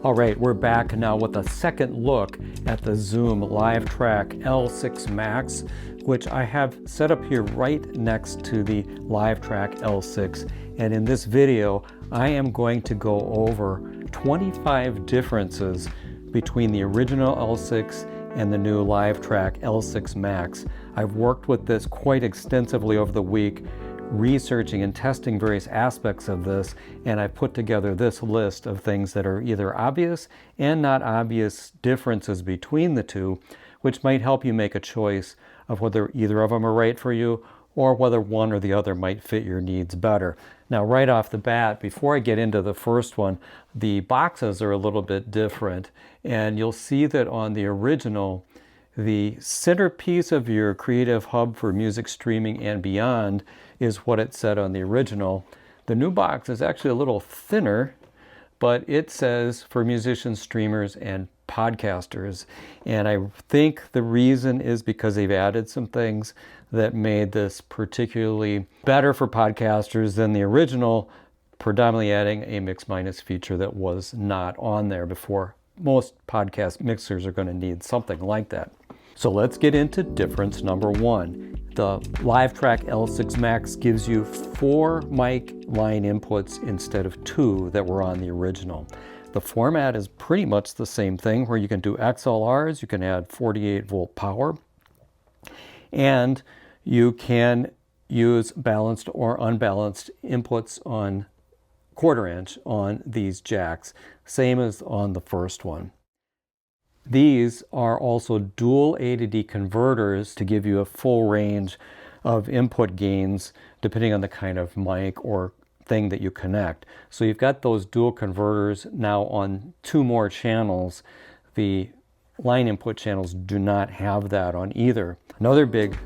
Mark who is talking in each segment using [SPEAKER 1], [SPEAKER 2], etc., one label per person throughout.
[SPEAKER 1] All right, we're back now with a second look at the Zoom LiveTrak L6max, which I have set up here right next to the LiveTrak L6. And in this video, I am going to go over 25 differences between the original L6 and the new LiveTrak L6max. I've worked with this quite extensively over the week, researching and testing various aspects of this, and I've put together this list of things that are either obvious and not obvious differences between the two, which might help you make a choice of whether either of them are right for you or whether one or the other might fit your needs better. Now, right off the bat, before I get into the first one, the boxes are a little bit different, and you'll see that on the original, the centerpiece of your creative hub for music streaming and beyond is what it said on the original. The new box is actually a little thinner, but it says for musicians, streamers, and podcasters. And I think the reason is because they've added some things that made this particularly better for podcasters than the original, predominantly adding a mix minus feature that was not on there before. Most podcast mixers are going to need something like that. So let's get into difference number one. The LiveTrak L6max gives you 4 mic line inputs instead of 2 that were on the original. The format is pretty much the same thing, where you can do XLRs, you can add 48 volt power, and you can use balanced or unbalanced inputs on 1/4 inch on these jacks, same as on the first one. These are also dual A to D converters to give you a full range of input gains depending on the kind of mic or thing that you connect. So you've got those dual converters now on 2 more channels. The line input channels do not have that on either. Another big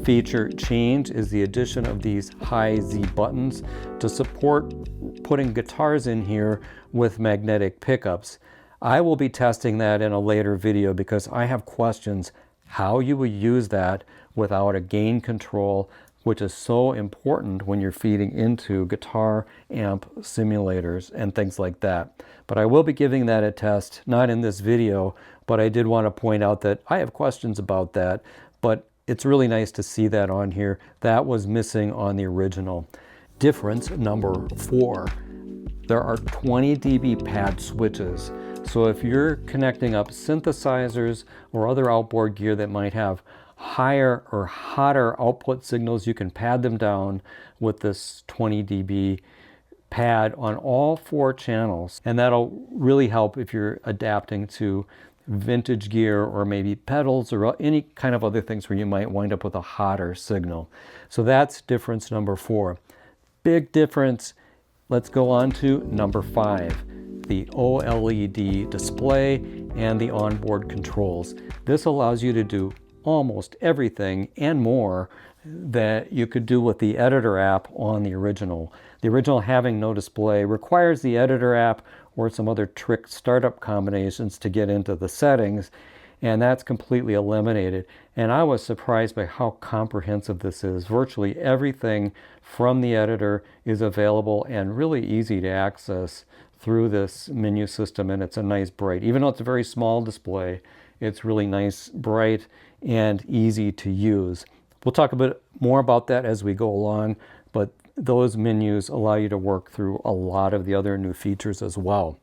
[SPEAKER 1] feature change is the addition of these high Z buttons to support putting guitars in here with magnetic pickups. I will be testing that in a later video because I have questions how you would use that without a gain control, which is so important when you're feeding into guitar amp simulators and things like that. But I will be giving that a test, not in this video, but I did want to point out that I have questions about that, but it's really nice to see that on here. That was missing on the original. Difference number 4. There are 20 dB pad switches. So if you're connecting up synthesizers or other outboard gear that might have higher or hotter output signals, you can pad them down with this 20 dB pad on all 4 channels. And that'll really help if you're adapting to InventiveGear or maybe pedals or any kind of other things where you might wind up with a hotter signal. So that's difference number 4. Big difference. Let's go on to number 5. The OLED display and the onboard controls. This allows you to do almost everything and more that you could do with the editor app on the original. The original having no display requires the editor app or some other trick startup combinations to get into the settings, and that's completely eliminated. And I was surprised by how comprehensive this is. Virtually everything from the editor is available and really easy to access through this menu system, and it's a nice bright, even though it's a very small display, it's really nice, bright, and easy to use. We'll talk a bit more about that as we go along, but those menus allow you to work through a lot of the other new features as well.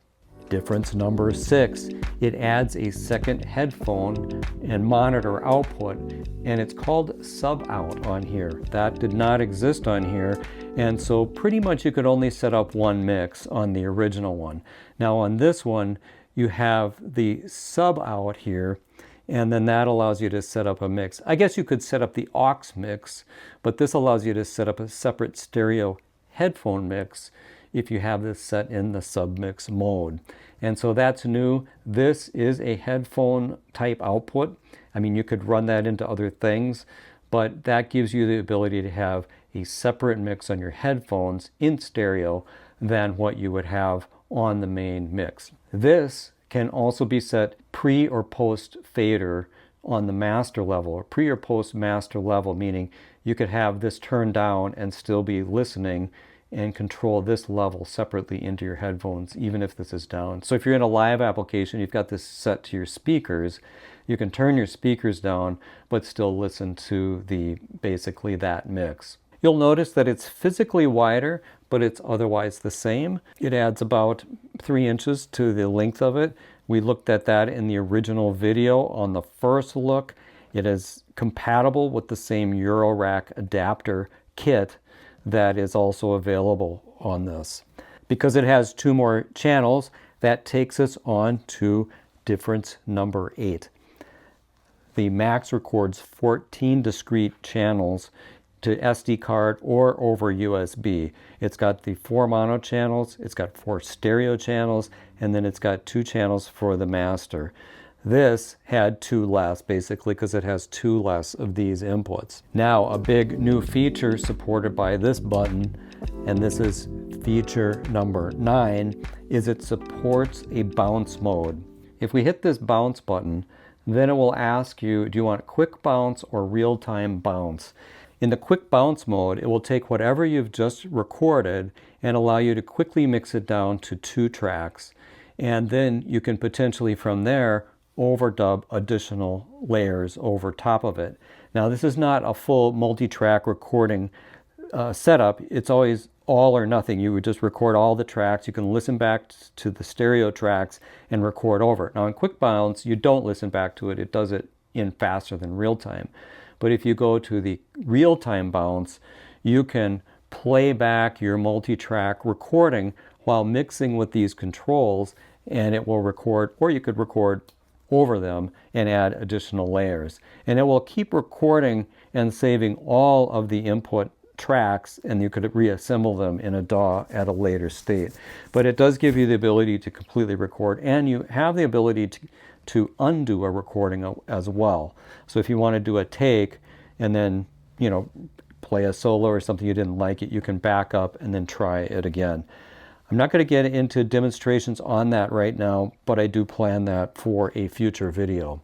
[SPEAKER 1] Difference number 6, it adds a second headphone and monitor output, and it's called sub out on here. That did not exist on here, and so pretty much you could only set up one mix on the original one. Now on this one, you have the sub out here, and then that allows you to set up a mix. I guess you could set up the aux mix, but this allows you to set up a separate stereo headphone mix if you have this set in the submix mode. And so that's new. This is a headphone type output. I mean, you could run that into other things, but that gives you the ability to have a separate mix on your headphones in stereo than what you would have on the main mix. This can also be set pre or post fader on the master level, or pre or post master level, meaning you could have this turned down and still be listening and control this level separately into your headphones, even if this is down. So if you're in a live application, you've got this set to your speakers, you can turn your speakers down, but still listen to basically that mix. You'll notice that it's physically wider, but it's otherwise the same. It adds about 3 inches to the length of it. We looked at that in the original video on the first look. It is compatible with the same Eurorack adapter kit that is also available on this. Because it has 2 more channels, that takes us on to difference number 8. The Max records 14 discrete channels to SD card or over USB. It's got the 4 mono channels, it's got 4 stereo channels, and then it's got 2 channels for the master. This had 2 less, basically, because it has 2 less of these inputs. Now, a big new feature supported by this button, and this is feature number 9, is it supports a bounce mode. If we hit this bounce button, then it will ask you, do you want quick bounce or real-time bounce? In the quick bounce mode, it will take whatever you've just recorded and allow you to quickly mix it down to 2 tracks. And then you can potentially from there overdub additional layers over top of it. Now, this is not a full multi-track recording setup. It's always all or nothing. You would just record all the tracks. You can listen back to the stereo tracks and record over it. Now, in quick bounce, you don't listen back to it. It does it in faster than real time. But if you go to the real-time bounce, you can play back your multi-track recording while mixing with these controls, and it will record, or you could record over them and add additional layers. And it will keep recording and saving all of the input tracks, and you could reassemble them in a DAW at a later state. But it does give you the ability to completely record, and you have the ability to undo a recording as well. So if you want to do a take and then, play a solo or something you didn't like it, you can back up and then try it again. I'm not going to get into demonstrations on that right now, but I do plan that for a future video.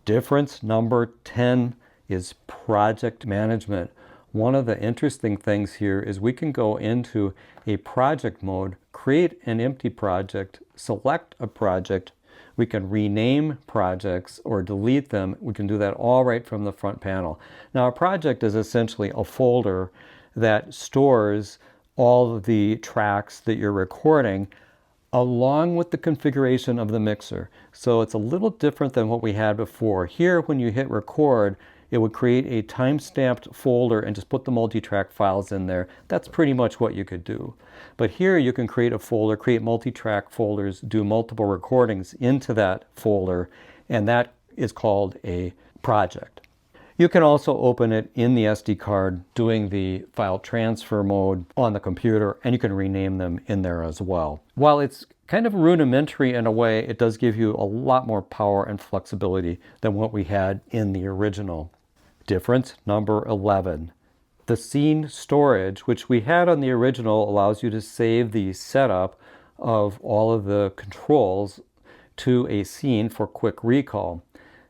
[SPEAKER 1] Difference number 10 is project management. One of the interesting things here is we can go into a project mode, create an empty project, select a project. We can rename projects or delete them. We can do that all right from the front panel. Now, a project is essentially a folder that stores all of the tracks that you're recording along with the configuration of the mixer. So it's a little different than what we had before. Here, when you hit record, it would create a time-stamped folder and just put the multi-track files in there. That's pretty much what you could do. But here you can create a folder, create multi-track folders, do multiple recordings into that folder, and that is called a project. You can also open it in the SD card doing the file transfer mode on the computer, and you can rename them in there as well. While it's kind of rudimentary in a way, it does give you a lot more power and flexibility than what we had in the original. Difference number 11. The scene storage, which we had on the original, allows you to save the setup of all of the controls to a scene for quick recall.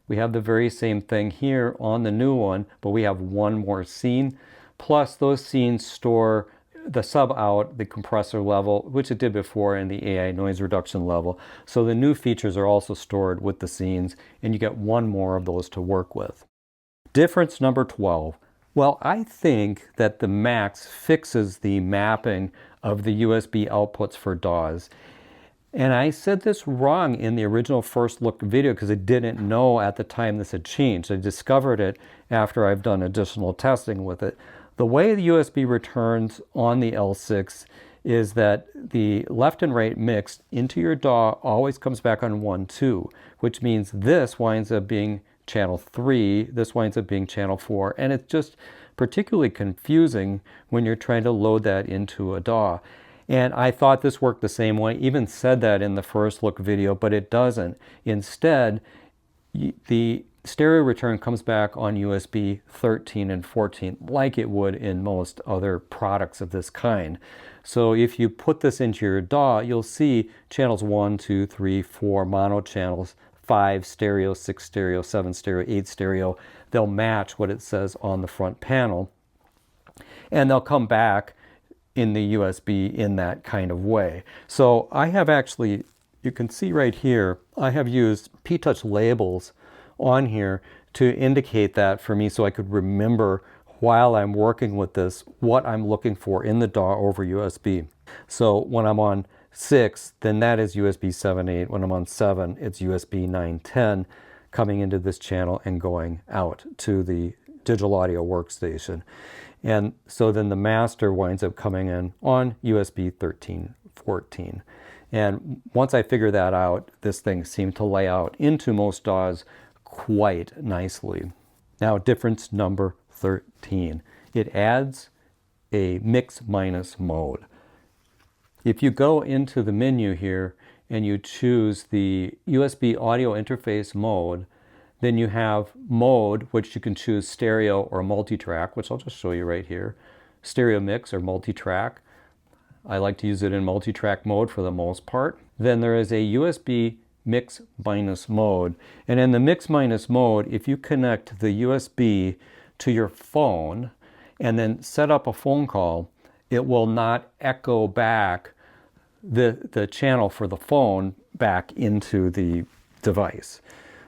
[SPEAKER 1] We have the very same thing here on the new one, but we have one more scene. Plus, those scenes store the sub out, the compressor level, which it did before, and the AI noise reduction level. So the new features are also stored with the scenes, and you get one more of those to work with. Difference number 12. Well, I think that the Max fixes the mapping of the USB outputs for DAWs. And I said this wrong in the original first look video because I didn't know at the time this had changed. I discovered it after I've done additional testing with it. The way the USB returns on the L6 is that the left and right mix into your DAW always comes back on 1-2, which means this winds up being channel 3, this winds up being channel 4, and it's just particularly confusing when you're trying to load that into a DAW. And I thought this worked the same way, even said that in the first look video, but it doesn't. Instead, the stereo return comes back on USB 13 and 14, like it would in most other products of this kind. So if you put this into your DAW, you'll see channels 1, 2, 3, 4 mono channels, 5 stereo, 6 stereo, 7 stereo, 8 stereo. They'll match what it says on the front panel. And they'll come back in the USB in that kind of way. So I have actually, you can see right here, I have used P-Touch labels on here to indicate that for me so I could remember while I'm working with this what I'm looking for in the DAW over USB. So when I'm on 6, then that is USB 7.8. When I'm on 7, it's USB 9.10 coming into this channel and going out to the digital audio workstation. And so then the master winds up coming in on USB 13.14. And once I figure that out, this thing seemed to lay out into most DAWs quite nicely. Now, difference number 13. It adds a mix minus mode. If you go into the menu here and you choose the USB audio interface mode, then you have mode, which you can choose stereo or multi-track, which I'll just show you right here. Stereo mix or multi-track. I like to use it in multi-track mode for the most part. Then there is a USB mix minus mode. And in the mix minus mode, if you connect the USB to your phone and then set up a phone call, it will not echo back the channel for the phone back into the device.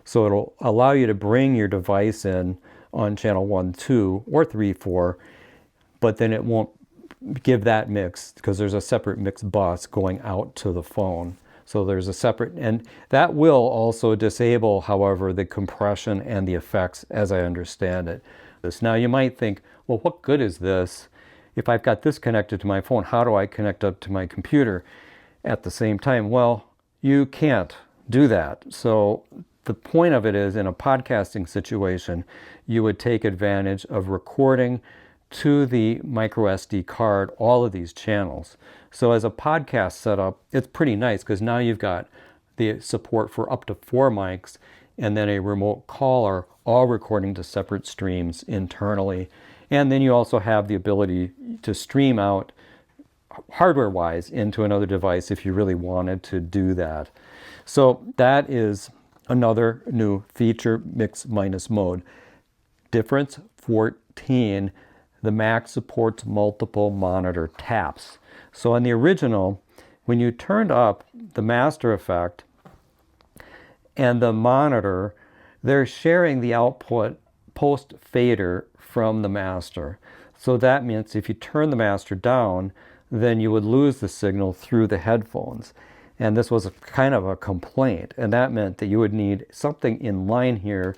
[SPEAKER 1] So it'll allow you to bring your device in on channel 1, 2, or 3, 4, but then it won't give that mix because there's a separate mix bus going out to the phone. So there's a separate, and that will also disable, however, the compression and the effects as I understand it. Now you might think, well, what good is this? If I've got this connected to my phone, how do I connect up to my computer at the same time? Well, you can't do that. So the point of it is, in a podcasting situation, you would take advantage of recording to the micro SD card all of these channels. So as a podcast setup, it's pretty nice because now you've got the support for up to 4 mics and then a remote caller, all recording to separate streams internally. And then you also have the ability to stream out hardware-wise into another device if you really wanted to do that. So that is another new feature, mix minus mode. Difference 14, the Mac supports multiple monitor taps. So on the original, when you turned up the master effect and the monitor, they're sharing the output post fader from the master. So that means if you turn the master down, then you would lose the signal through the headphones. And this was kind of a complaint, and that meant that you would need something in line here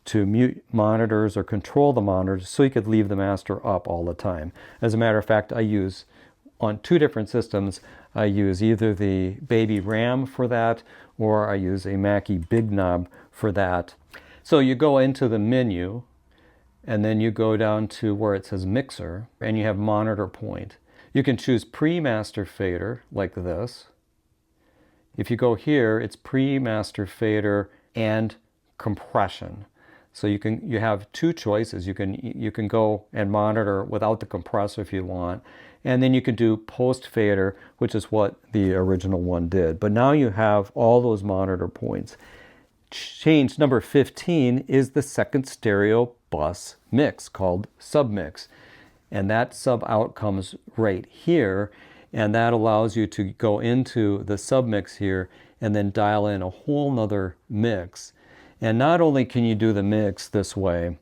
[SPEAKER 1] to mute monitors or control the monitors so you could leave the master up all the time. As a matter of fact, I use, on 2 different systems, I use either the Baby RAM for that or I use a Mackie Big Knob for that. So you go into the menu and then you go down to where it says mixer and you have monitor point. You can choose pre-master fader like this. If you go here, it's pre-master fader and compression. So you have 2 choices. You can go and monitor without the compressor if you want, and then you can do post fader, which is what the original one did. But now you have all those monitor points. Change number 15 is the second stereo bus mix called submix, and that sub out comes right here, and that allows you to go into the submix here and then dial in a whole nother mix. And not only can you do the mix this way,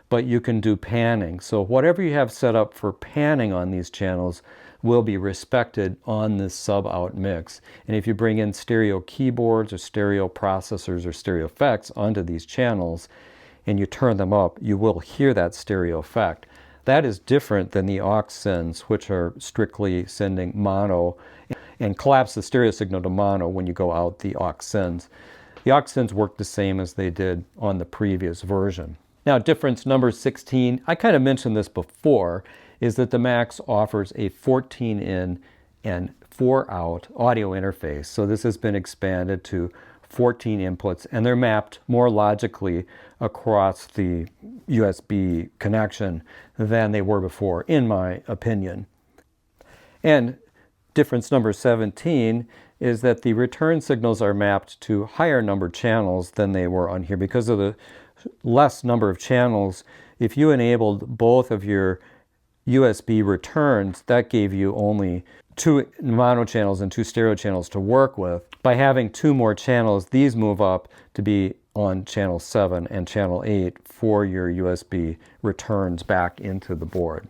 [SPEAKER 1] but you can do panning. So whatever you have set up for panning on these channels will be respected on this sub-out mix. And if you bring in stereo keyboards or stereo processors or stereo effects onto these channels and you turn them up, you will hear that stereo effect. That is different than the aux sends, which are strictly sending mono and collapse the stereo signal to mono when you go out the aux sends. The aux sends work the same as they did on the previous version. Now, difference number 16, I kind of mentioned this before, is that the Max offers a 14 in and 4 out audio interface. So this has been expanded to 14 inputs, and they're mapped more logically across the USB connection than they were before, in my opinion. And difference number 17 is that the return signals are mapped to higher number channels than they were on here. Because of the less number of channels, if you enabled both of your USB returns, that gave you only 2 mono channels and 2 stereo channels to work with. By having 2 more channels, these move up to be on channel 7 and channel 8 for your USB returns back into the board.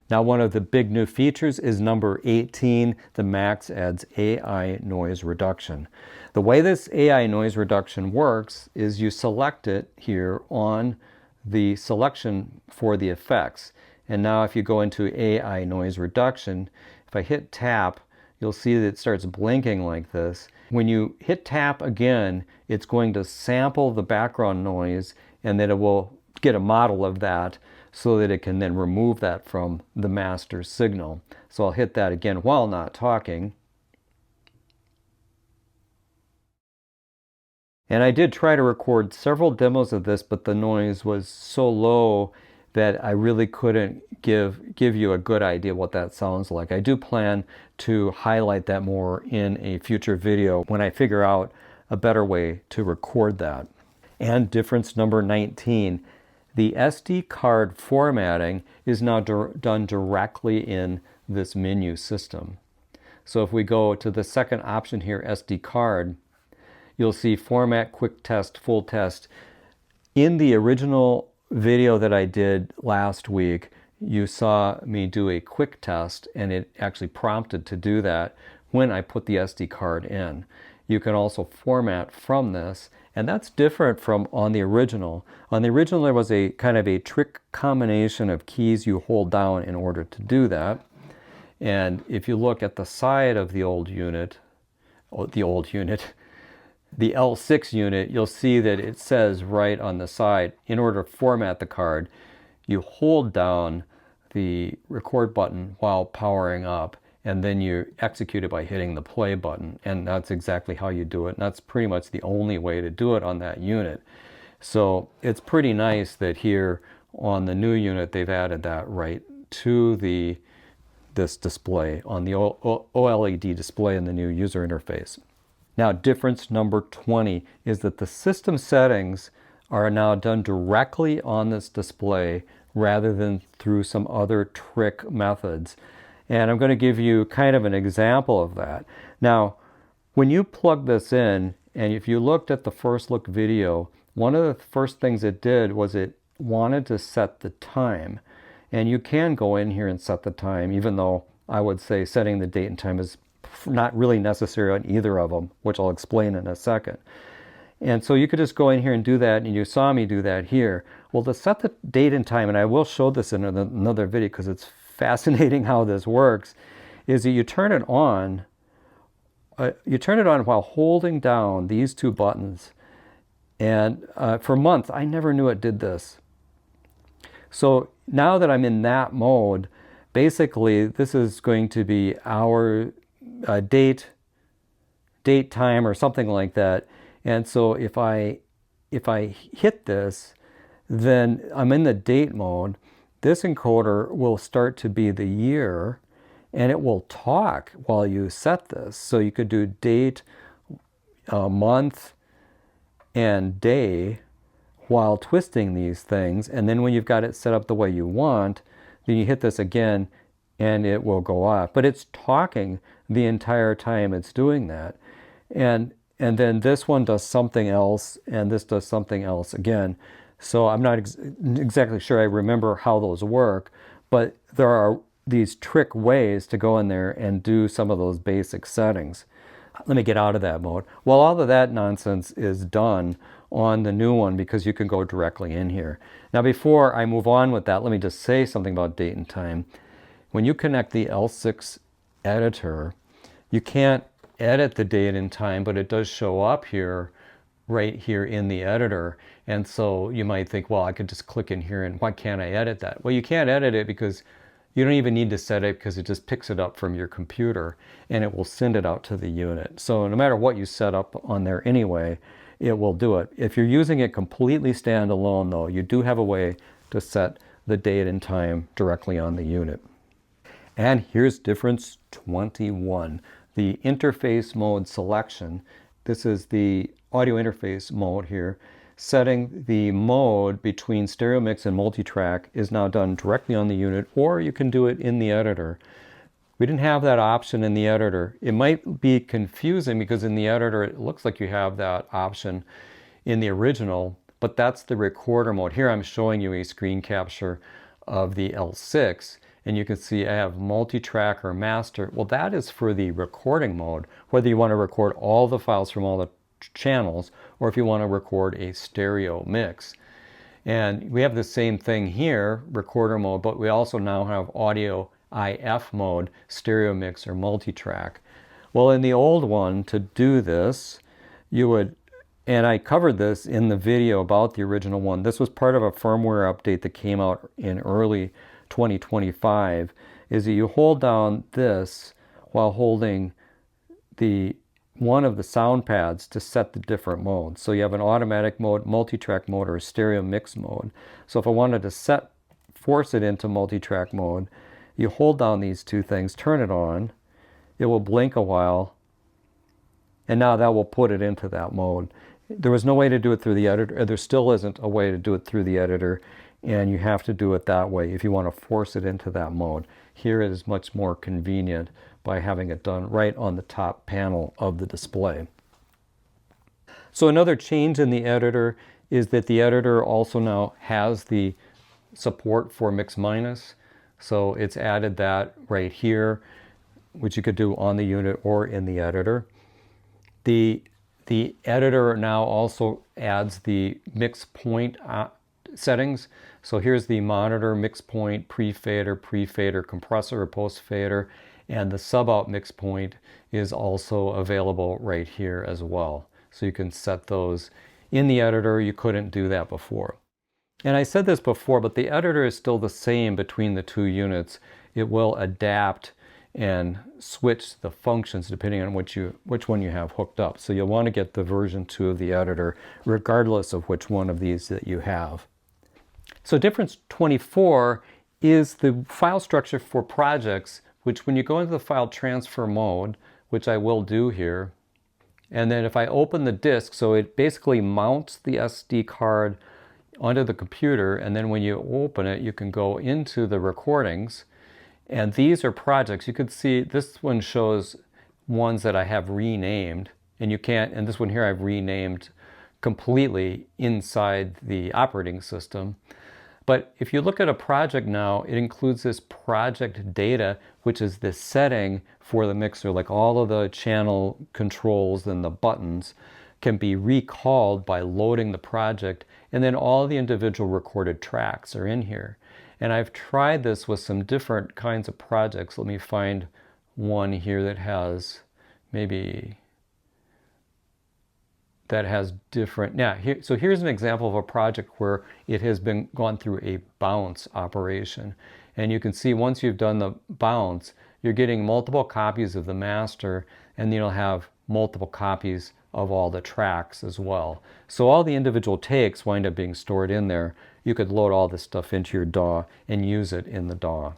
[SPEAKER 1] Now, one of the big new features is number 18. The Max adds AI noise reduction. The way this AI noise reduction works is you select it here on the selection for the effects. And now if you go into AI noise reduction, if I hit tap, you'll see that it starts blinking like this. When you hit tap again, it's going to sample the background noise, and then it will get a model of that so that it can then remove that from the master signal. So I'll hit that again while not talking. And I did try to record several demos of this, but the noise was so low that I really couldn't give you a good idea what that sounds like. I do plan to highlight that more in a future video when I figure out a better way to record that. And difference number 19, the SD card formatting is now done directly in this menu system. So if we go to the second option here, SD card, you'll see Format, Quick Test, Full Test. In the original video that I did last week, you saw me do a quick test, and it actually prompted to do that when I put the SD card in. You can also format from this, and that's different from on the original. On the original, there was a kind of a trick combination of keys you hold down in order to do that. And if you look at the side of the old unit, the L6 unit, you'll see that it says right on the side, in order to format the card, you hold down the record button while powering up, and then you execute it by hitting the play button. And that's exactly how you do it. And that's pretty much the only way to do it on that unit. So it's pretty nice that here on the new unit, they've added that right to this display on the OLED display in the new user interface. Now, difference number 20 is that the system settings are now done directly on this display rather than through some other trick methods. And I'm going to give you kind of an example of that. Now, when you plug this in, and if you looked at the first look video, one of the first things it did was it wanted to set the time. And you can go in here and set the time, even though I would say setting the date and time is not really necessary on either of them, which I'll explain in a second. And so you could just go in here and do that, and you saw me do that here. Well, to set the date and time, and I will show this in another video because it's fascinating how this works, is that you turn it on while holding down these 2 buttons. And for months, I never knew it did this. So now that I'm in that mode, basically this is going to be our date, time, or something like that. And so if I hit this, then I'm in the date mode. This encoder will start to be the year, and it will talk while you set this. So you could do date, month, and day while twisting these things. And then when you've got it set up the way you want, then you hit this again and it will go off. But it's talking the entire time it's doing that. And then this one does something else, and this does something else again. So I'm not exactly sure I remember how those work, but there are these trick ways to go in there and do some of those basic settings. Let me get out of that mode. Well, all of that nonsense is done on the new one because you can go directly in here. Now, before I move on with that, let me just say something about date and time. When you connect the L6 editor, you can't edit the date and time, but it does show up here, right here in the editor. And so you might think, well, I could just click in here, and why can't I edit that? Well, you can't edit it because you don't even need to set it, because it just picks it up from your computer and it will send it out to the unit. So no matter what you set up on there anyway, it will do it. If you're using it completely standalone though, you do have a way to set the date and time directly on the unit. And here's difference 21, the interface mode selection. This is the audio interface mode here. setting the mode between stereo mix and multitrack is now done directly on the unit, or you can do it in the editor. We didn't have that option in the editor. It might be confusing because in the editor it looks like you have that option in the original, but that's the recorder mode. Here I'm showing you a screen capture of the L6, and you can see I have multi-track or master. Well, that is for the recording mode, whether you want to record all the files from all the channels or if you want to record a stereo mix. And we have the same thing here, recorder mode, but we also now have audio IF mode, stereo mix or multi-track. Well, in the old one, to do this, you would, and I covered this in the video about the original one. This was part of a firmware update that came out in early 2025, is that you hold down this while holding the one of the sound pads to set the different modes. So you have an automatic mode, multi-track mode, or a stereo mix mode. So if I wanted to force it into multi-track mode, you hold down these two things, turn it on, it will blink a while, and now that will put it into that mode. There was no way to do it through the editor. There still isn't a way to do it through the editor, and you have to do it that way if you want to force it into that mode. Here it is much more convenient by having it done right on the top panel of the display. So another change in the editor is that the editor also now has the support for mix minus. So it's added that right here, which you could do on the unit or in the editor. The editor now also adds the mix point settings. So here's the monitor, mix point, pre-fader, compressor or post-fader, and the sub-out mix point is also available right here as well. So you can set those in the editor. You couldn't do that before. And I said this before, but the editor is still the same between the two units. It will adapt and switch the functions depending on which one you have hooked up. So you'll want to get the version 2 of the editor regardless of which one of these that you have. So difference 24 is the file structure for projects, which when you go into the file transfer mode, which I will do here, and then if I open the disk, so it basically mounts the SD card onto the computer, and then when you open it, you can go into the recordings, and these are projects. You could see this one shows ones that I have renamed, and this one here I've renamed completely inside the operating system. But if you look at a project now, it includes this project data, which is the setting for the mixer, like all of the channel controls and the buttons can be recalled by loading the project, and then all the individual recorded tracks are in here. And I've tried this with some different kinds of projects. Let me find one here that has different, so here's an example of a project where it has gone through a bounce operation. And you can see once you've done the bounce, you're getting multiple copies of the master, and you'll have multiple copies of all the tracks as well. So all the individual takes wind up being stored in there. You could load all this stuff into your DAW and use it in the DAW.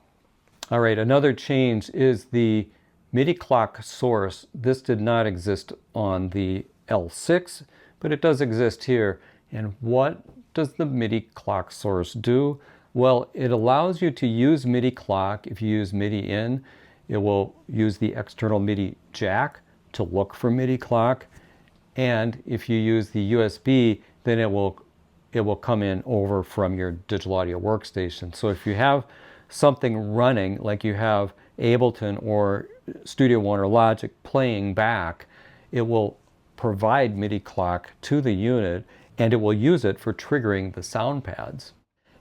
[SPEAKER 1] All right, another change is the MIDI clock source. This did not exist on the L6, but it does exist here. And what does the MIDI clock source do? Well, it allows you to use MIDI clock. If you use MIDI in, it will use the external MIDI jack to look for MIDI clock. And if you use the USB, then it will come in over from your digital audio workstation. So if you have something running, like you have Ableton or Studio One or Logic playing back, it will provide MIDI clock to the unit, and it will use it for triggering the sound pads.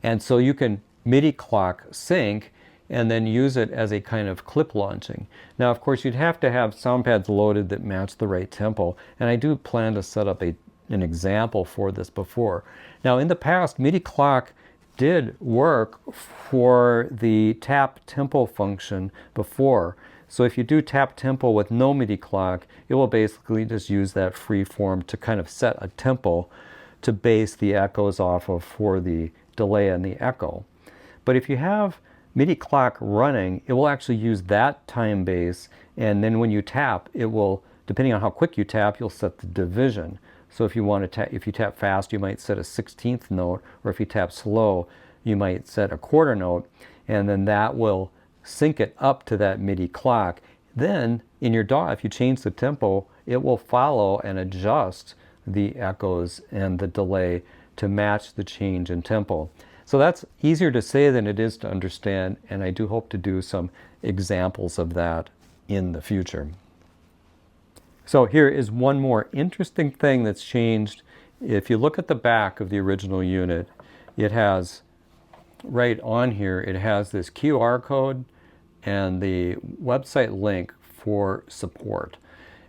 [SPEAKER 1] And so you can MIDI clock sync and then use it as a kind of clip launching. Now, of course, you'd have to have sound pads loaded that match the right tempo, and I do plan to set up an example for this before. Now, in the past, MIDI clock did work for the tap tempo function before. So if you do tap tempo with no MIDI clock, it will basically just use that free form to kind of set a tempo to base the echoes off of for the delay and the echo. But if you have MIDI clock running, it will actually use that time base, and then when you tap, it will, depending on how quick you tap, you'll set the division. So if you want to if you tap fast, you might set a 16th note, or if you tap slow, you might set a quarter note, and then that will sync it up to that MIDI clock. Then in your DAW, if you change the tempo, it will follow and adjust the echoes and the delay to match the change in tempo. So that's easier to say than it is to understand, and I do hope to do some examples of that in the future. So here is one more interesting thing that's changed. If you look at the back of the original unit, it has, right on here, it has this QR code and the website link for support.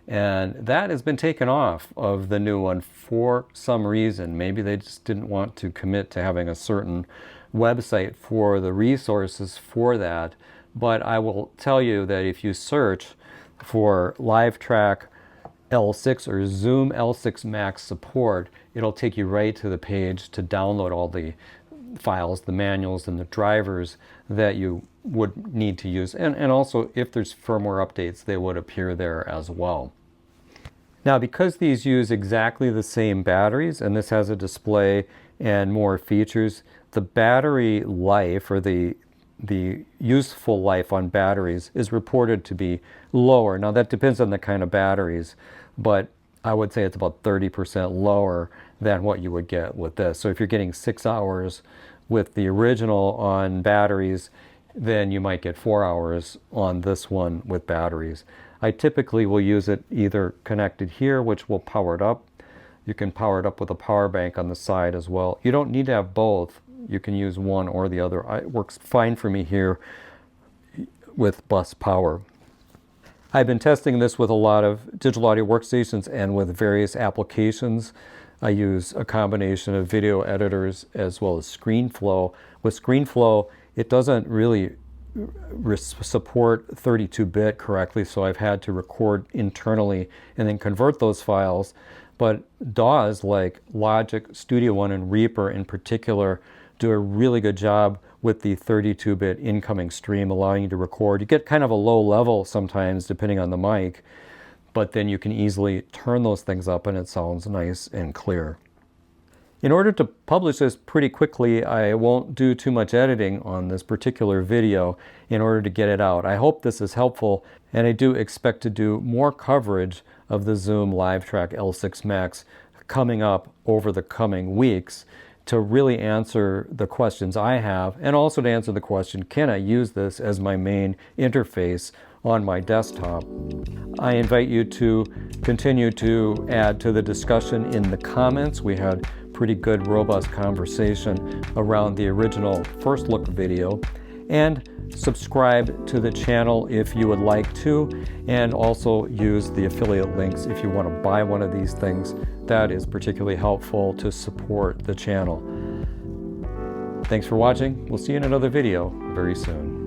[SPEAKER 1] And that has been taken off of the new one for some reason. Maybe they just didn't want to commit to having a certain website for the resources for that. But I will tell you that if you search for LiveTrak L6 or Zoom L6max support, it'll take you right to the page to download all the files, the manuals, and the drivers that you would need to use. And also, if there's firmware updates, they would appear there as well. Now, because these use exactly the same batteries, and this has a display and more features, the battery life, or the useful life on batteries, is reported to be lower. Now, that depends on the kind of batteries, but I would say it's about 30% lower than what you would get with this. So if you're getting 6 hours with the original on batteries, then you might get 4 hours on this one with batteries. I typically will use it either connected here, which will power it up. You can power it up with a power bank on the side as well. You don't need to have both. You can use one or the other. It works fine for me here with bus power. I've been testing this with a lot of digital audio workstations and with various applications. I use a combination of video editors as well as ScreenFlow. With ScreenFlow, it doesn't really support 32-bit correctly, so I've had to record internally and then convert those files. But DAWs like Logic, Studio One, and Reaper in particular do a really good job with the 32-bit incoming stream, allowing you to record. You get kind of a low level sometimes depending on the mic, but then you can easily turn those things up and it sounds nice and clear. In order to publish this pretty quickly, I won't do too much editing on this particular video in order to get it out. I hope this is helpful, and I do expect to do more coverage of the Zoom LiveTrak L6max coming up over the coming weeks to really answer the questions I have, and also to answer the question, can I use this as my main interface on my desktop? I invite you to continue to add to the discussion in the comments. We had pretty good, robust conversation around the original first look video. And subscribe to the channel if you would like to, and also use the affiliate links if you want to buy one of these things. That is particularly helpful to support the channel. Thanks for watching. We'll see you in another video very soon.